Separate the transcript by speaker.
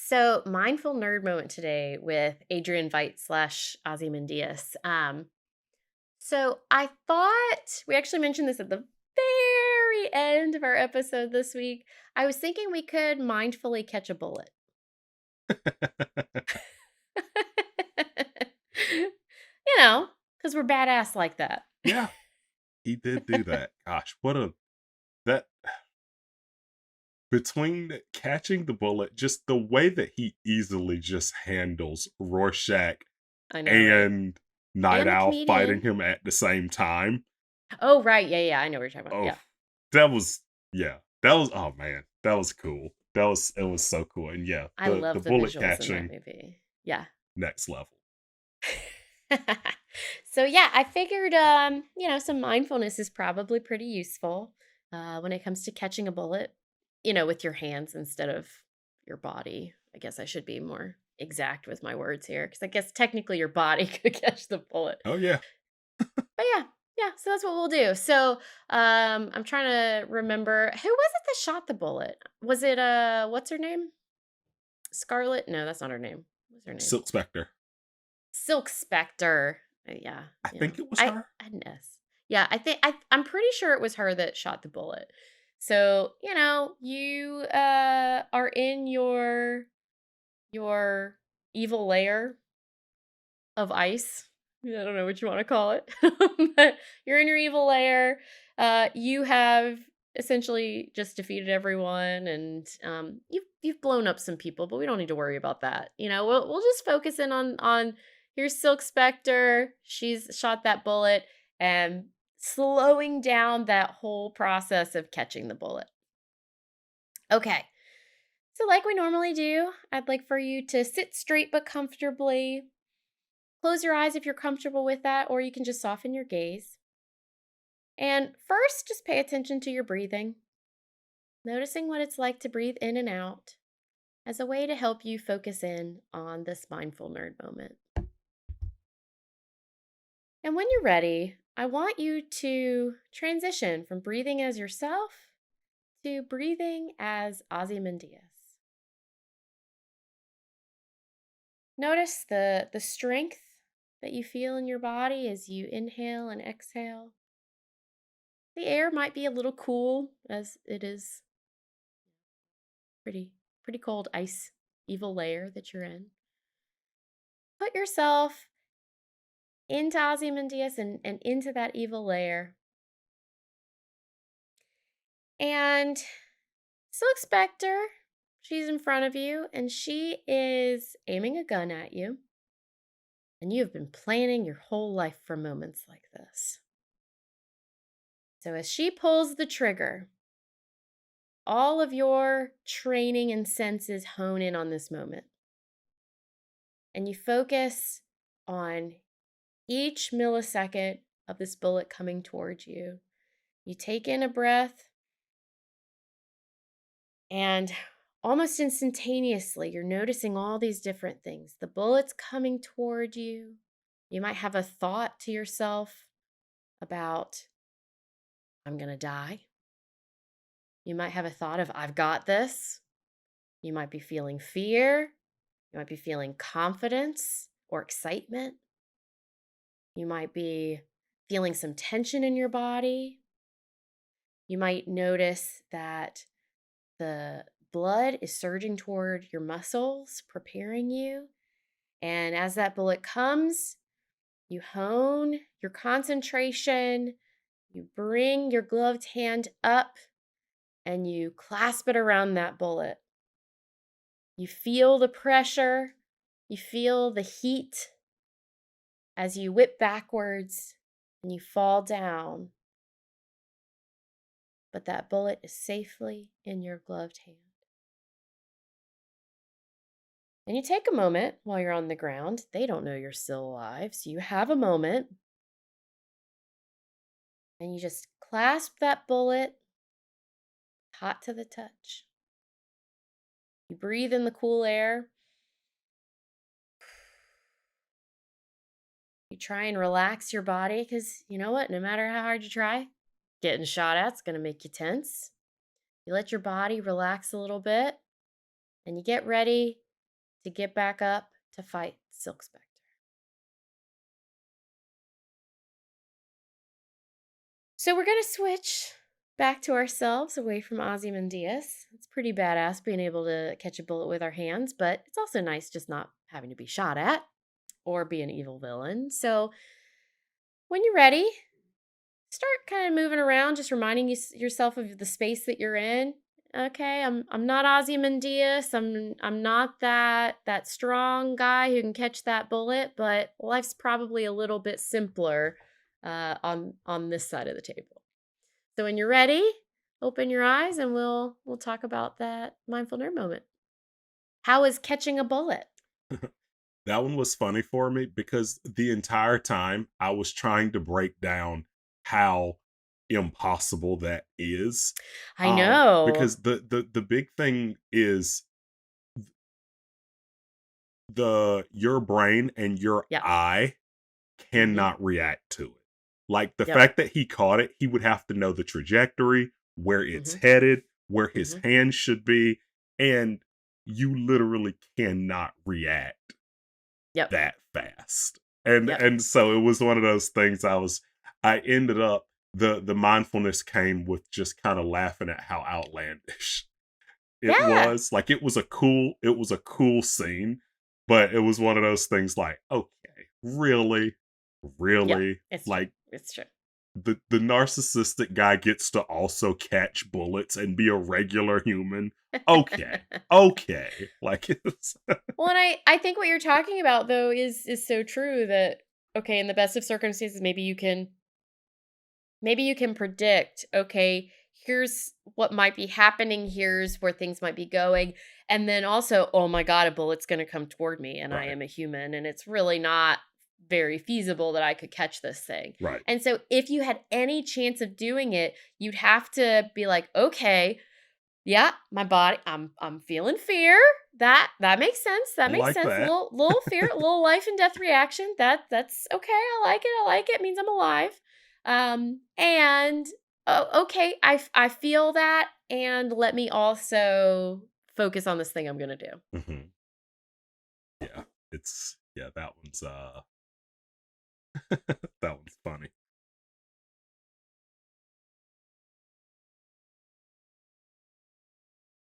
Speaker 1: So, mindful nerd moment today with Adrian Veidt slash Ozymandias. So, I thought we actually mentioned this at the very end of our episode this week. I was thinking we could mindfully catch a bullet. Because we're badass like that.
Speaker 2: Yeah, he did do that. Gosh, what a that between catching the bullet, just the way that he easily just handles Rorschach
Speaker 1: I know, right?
Speaker 2: and Night
Speaker 1: And the
Speaker 2: Owl fighting
Speaker 1: comedian.
Speaker 2: him at the same time.
Speaker 1: Oh, right. Yeah, yeah. I know what you're talking about.
Speaker 2: Oh,
Speaker 1: Yeah.
Speaker 2: that was yeah, that was oh man, that was cool. It was so cool. And yeah,
Speaker 1: I
Speaker 2: the
Speaker 1: love the
Speaker 2: bullet
Speaker 1: visuals in that
Speaker 2: catching
Speaker 1: movie. Yeah.
Speaker 2: next level.
Speaker 1: So yeah, I figured some mindfulness is probably pretty useful when it comes to catching a bullet, with your hands instead of your body. I guess I should be more exact with my words here because I guess technically your body could catch the bullet.
Speaker 2: Oh yeah.
Speaker 1: But yeah, yeah, so that's what we'll do. So I'm trying to remember who was it that shot the bullet? Was it what's her name? Scarlet? No, that's not her name. What's her name?
Speaker 2: Silk Spectre.
Speaker 1: Silk Spectre. Yeah,
Speaker 2: I
Speaker 1: yeah.
Speaker 2: think it was
Speaker 1: I
Speaker 2: her.
Speaker 1: I had an S. Yeah, I'm pretty sure it was her that shot the bullet. So, you are in your evil layer of ice. I don't know what you want to call it. But you're in your evil layer. You have essentially just defeated everyone and you've blown up some people, but we don't need to worry about that. We'll just focus in on here's Silk Spectre. She's shot that bullet and slowing down that whole process of catching the bullet. Okay. So like we normally do, I'd like for you to sit straight but comfortably. Close your eyes if you're comfortable with that, or you can just soften your gaze. And first, just pay attention to your breathing, noticing what it's like to breathe in and out as a way to help you focus in on this mindful nerd moment. And when you're ready, I want you to transition from breathing as yourself to breathing as Ozymandias. Notice the strength that you feel in your body as you inhale and exhale. The air might be a little cool as it is pretty cold ice evil layer that you're in. Put yourself into Ozymandias and into that evil layer. And Silk Spectre, she's in front of you and she is aiming a gun at you. And you have been planning your whole life for moments like this. So as she pulls the trigger, all of your training and senses hone in on this moment. And you focus on each millisecond of this bullet coming towards you. You take in a breath, and almost instantaneously, you're noticing all these different things. The bullet's coming toward you. You might have a thought to yourself about, I'm going to die. You might have a thought of, I've got this. You might be feeling fear. You might be feeling confidence or excitement. You might be feeling some tension in your body. You might notice that the blood is surging toward your muscles, preparing you. And as that bullet comes, you hone your concentration, you bring your gloved hand up, and you clasp it around that bullet. You feel the pressure, you feel the heat as you whip backwards and you fall down. But that bullet is safely in your gloved hand. And you take a moment while you're on the ground. They don't know you're still alive, so you have a moment. And you just clasp that bullet, hot to the touch. You breathe in the cool air. You try and relax your body because you know what? No matter how hard you try, getting shot at's going to make you tense. You let your body relax a little bit and you get ready to get back up to fight Silk Spectre. So we're gonna switch back to ourselves away from Ozymandias. It's pretty badass being able to catch a bullet with our hands, but it's also nice just not having to be shot at or be an evil villain. So when you're ready, start kind of moving around, just reminding yourself of the space that you're in. Okay, I'm not Ozymandias. I'm not that strong guy who can catch that bullet, but life's probably a little bit simpler on this side of the table. So when you're ready, open your eyes and we'll talk about that mindful nerd moment. How is catching a bullet?
Speaker 2: That one was funny for me because the entire time I was trying to break down how impossible that is.
Speaker 1: I know.
Speaker 2: Because the big thing is the your brain and your
Speaker 1: Yep.
Speaker 2: eye
Speaker 1: Mhm.
Speaker 2: cannot react to it. Like the
Speaker 1: Yep.
Speaker 2: fact that he caught it, he would have to know the trajectory, where it's
Speaker 1: Mhm.
Speaker 2: headed, where his
Speaker 1: Mhm.
Speaker 2: hand should be, and you literally cannot react
Speaker 1: Yep.
Speaker 2: that fast. And
Speaker 1: Yep.
Speaker 2: so it was one of those things I ended up the mindfulness came with just kind of laughing at how outlandish it
Speaker 1: Yeah.
Speaker 2: was. Like it was a cool scene, but it was one of those things like, okay, really?
Speaker 1: Yep.
Speaker 2: Really?
Speaker 1: It's true.
Speaker 2: Like
Speaker 1: It's true.
Speaker 2: the narcissistic guy gets to also catch bullets and be a regular human. Okay. Okay. Like it's
Speaker 1: Well, and I think what you're talking about though is so true that okay, in the best of circumstances, maybe you can predict, okay, here's what might be happening, here's where things might be going. And then also, oh my God, a bullet's going to come toward me and I
Speaker 2: right.
Speaker 1: am a human and it's really not very feasible that I could catch this thing.
Speaker 2: Right.
Speaker 1: And so if you had any chance of doing it, you'd have to be like, okay, yeah, my body, I'm feeling fear. That makes sense. That
Speaker 2: I
Speaker 1: makes
Speaker 2: like
Speaker 1: sense.
Speaker 2: that.
Speaker 1: Little fear, little life and death reaction. That's okay. I like it. I like it. It means I'm alive. And oh, okay, I feel that, and let me also focus on this thing I'm gonna do.
Speaker 2: Mhm. Yeah. It's yeah, that one's that one's funny.